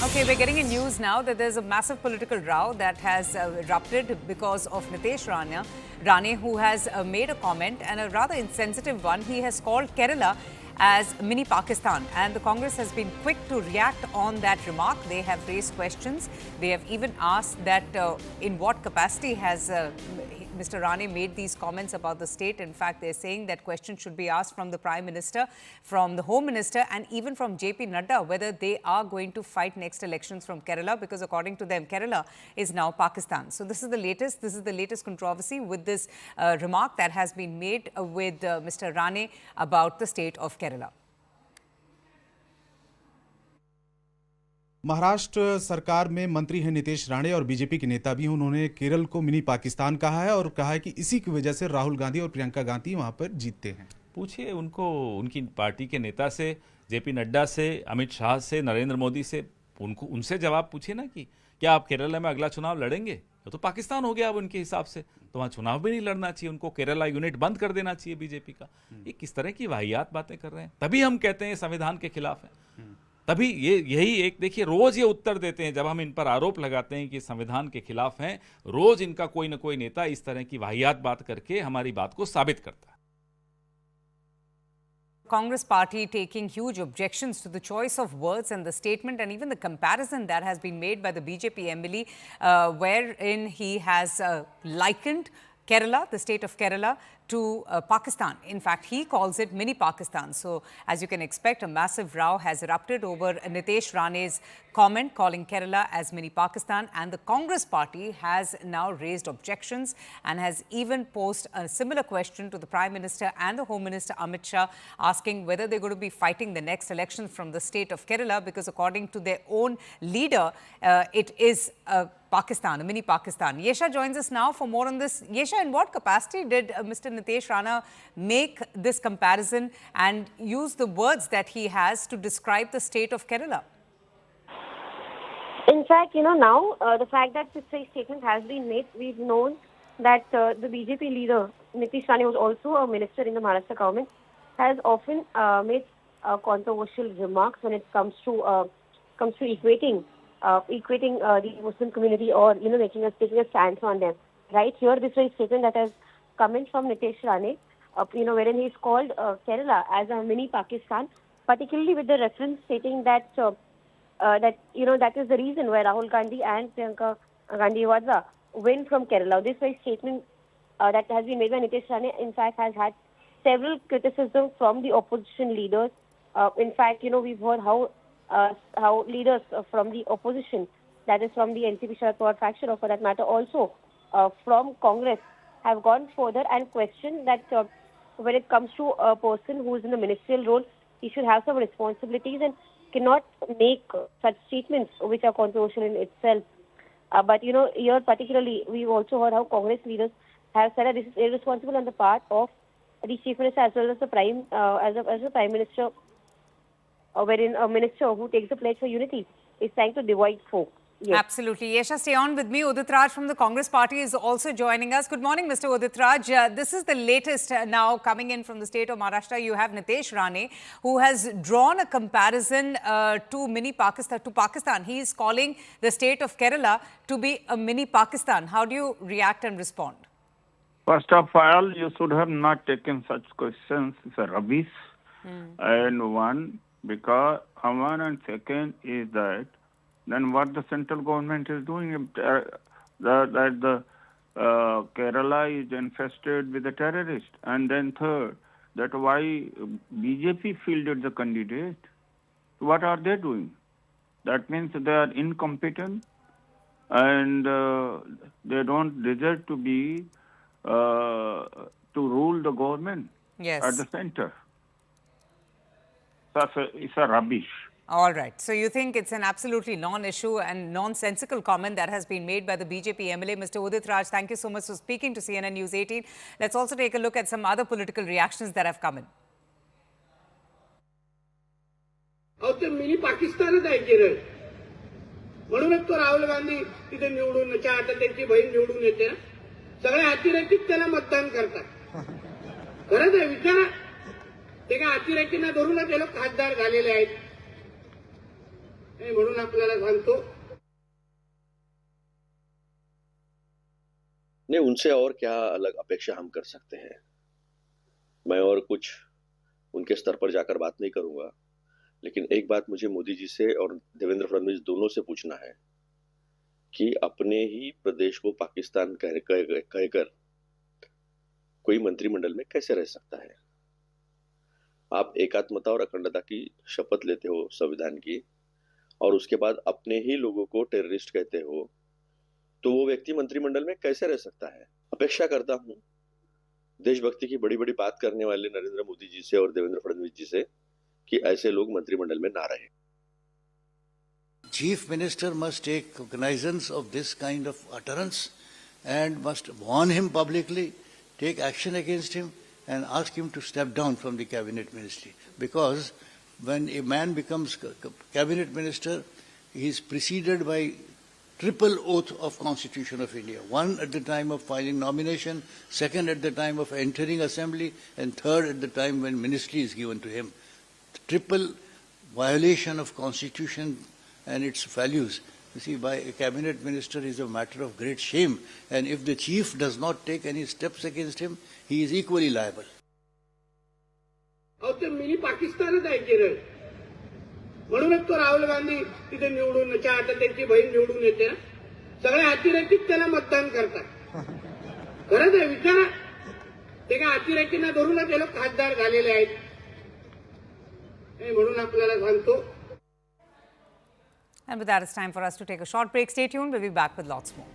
Okay, we're getting in news now that there's a massive political row that has erupted because of Nitesh Rane, who has made a comment, and a rather insensitive one. He has called Kerala as mini Pakistan, and the Congress has been quick to react on that remark. They have raised questions. They have even asked that in what capacity has Mr. Rane made these comments about the state. In fact, they're saying that questions should be asked from the Prime Minister, from the Home Minister, and even from JP Nadda, whether they are going to fight next elections from Kerala, because according to them, Kerala is now Pakistan. So this is the latest. This is the latest controversy with this remark that has been made with Mr. Rane about the state of Kerala. Maharashtra सरकार में मंत्री हैं नितेश राणे और BJP के नेता भी हैं। उन्होंने केरल को मिनी पाकिस्तान कहा है और कहा है कि इसी की वजह से राहुल गांधी और प्रियंका गांधी वहां पर जीतते हैं। पूछिए उनको, उनकी पार्टी के नेता से, जेपी नड्डा से, अमित शाह से, नरेंद्र मोदी से, उनको उनसे जवाब पूछिए ना कि क्या आप केरला में अगला चुनाव लड़ेंगे? तो पाकिस्तान हो गया अब उनके हिसाब से, तो वहाँ चुनाव भी नहीं लड़ना चाहिए, उनको केरला यूनिट बंद कर देना चाहिए बीजेपी का। ये किस तरह की वाहियात बातें कर रहे हैं? तभी हम कहते हैं संविधान के खिलाफ है। तभी यही एक देखिए, रोज ये उत्तर देते हैं जब हम इन पर आरोप लगाते हैं कि संविधान के खिलाफ हैं, रोज इनका कोई न कोई नेता इस तरह की वाहियात बात करके हमारी बात को साबित करता है। Congress party taking huge objections to the choice of words and the statement and even the comparison that has been made by the BJP MLA, wherein he has likened Kerala, the state of Kerala, to Pakistan. In fact, he calls it mini Pakistan. So, as you can expect, a massive row has erupted over Nitesh Rane's comment calling Kerala as mini Pakistan, and the Congress party has now raised objections and has even posed a similar question to the Prime Minister and the Home Minister Amit Shah, asking whether they're going to be fighting the next elections from the state of Kerala, because according to their own leader, it is Pakistan, a mini Pakistan. Yesha joins us now for more on this. Yesha, in what capacity did Mr. Nitesh Rane make this comparison and use the words that he has to describe the state of Kerala? In fact, now the fact that this statement has been made, we've known that the BJP leader, Nitesh Rane, was also a minister in the Maharashtra government, has often made controversial remarks when it comes to equating the Muslim community or taking a stance on them. Right here, this is a statement that has come in from Nitesh Rane, wherein he's called Kerala as a mini Pakistan, particularly with the reference stating that that is the reason why Rahul Gandhi and Priyanka Gandhi Vadra win from Kerala. This very statement that has been made by Nitesh Rane, in fact, has had several criticisms from the opposition leaders. In fact, we've heard how leaders from the opposition, that is from the NCP Sharad Pawar faction, or for that matter also from Congress, have gone further and questioned that when it comes to a person who is in a ministerial role, he should have some responsibilities and cannot make such statements which are controversial in itself. But here particularly, we've also heard how Congress leaders have said that this is irresponsible on the part of the Chief Minister as well as the Prime Minister, wherein a minister who takes the pledge for unity is trying to divide folk. Yes. Absolutely. Yesha, stay on with me. Udit Raj from the Congress party is also joining us. Good morning, Mr. Udit Raj. This is the latest now coming in from the state of Maharashtra. You have Nitesh Rane, who has drawn a comparison to mini Pakistan, to Pakistan. He is calling the state of Kerala to be a mini Pakistan. How do you react and respond? First of all, you should have not taken such questions. It's a rubbish. And one, because one, and second is that then what the central government is doing, that the Kerala is infested with the terrorists. And then third, that why BJP fielded the candidate. What are they doing? That means they are incompetent and they don't deserve to be to rule the government at the center. So it's a rubbish. All right. So you think it's an absolutely non-issue and nonsensical comment that has been made by the BJP MLA, Mr. Udit Raj. Thank you so much for speaking to CNN News 18. Let's also take a look at some other political reactions that have come in. Mini पाकिस्तानच आहे केरळ, म्हणूनच तो राहुल गांधी तिथे निवडून आता त्यांची बहीण निवडून येते ना, सगळे अतिरेकीच त्याला मतदान करतात. खरंच आहे, विचारा, ते काय अतिरेकींना धरूनच ते लोक खासदार झालेले आहेत. आणि म्हणून आपल्याला सांगतो, नहीं, उनसे और क्या अलग अपेक्षा हम कर सकते हैं। मैं और कुछ उनके स्तर पर जाकर बात नहीं करूंगा, लेकिन एक बात मुझे मोदी जी से और देवेंद्र फडणवीस दोनों से पूछना है कि अपने ही प्रदेश को पाकिस्तान कहकर कोई मंत्रिमंडल में कैसे रह सकता है। आप एकात्मता और अखंडता की शपथ लेते हो संविधान की, और उसके बाद अपने ही लोगों को टेररिस्ट कहते हो, तो वो व्यक्ति मंत्रिमंडल में कैसे रह सकता है। अपेक्षा करता हूं देशभक्ति की बड़ी बड़ी बात करने वाले नरेंद्र मोदी जी से और देवेंद्र फडणवीस जी से कि ऐसे लोग मंत्रिमंडल में ना रहे। Chief Minister must take cognizance of this kind of utterance and must warn him publicly, take action against him and ask him to step down from the cabinet ministry. Because when a man becomes cabinet minister, he is preceded by triple oath of Constitution of India. One at the time of filing nomination, second at the time of entering assembly, and third at the time when ministry is given to him. Triple violation of Constitution and its values, you see, by a cabinet minister is a matter of great shame. And if the chief does not take any steps against him, he is equally liable. अहो ते mini पाकिस्तानच आहे केरळ. म्हणूनच तो राहुल गांधी तिथे निवडून आता त्यांची बहीण निवडून येते ना, सगळे अतिरेकीच त्याला मतदान करतात. खरंच आहे, विचारा. ते काय अतिरेकींना धरूनच हे लोक खासदार झालेले आहेत. म्हणून आपल्याला सांगतो. And with that, it's time for us to take a short break. Stay tuned. We'll be back with lots more.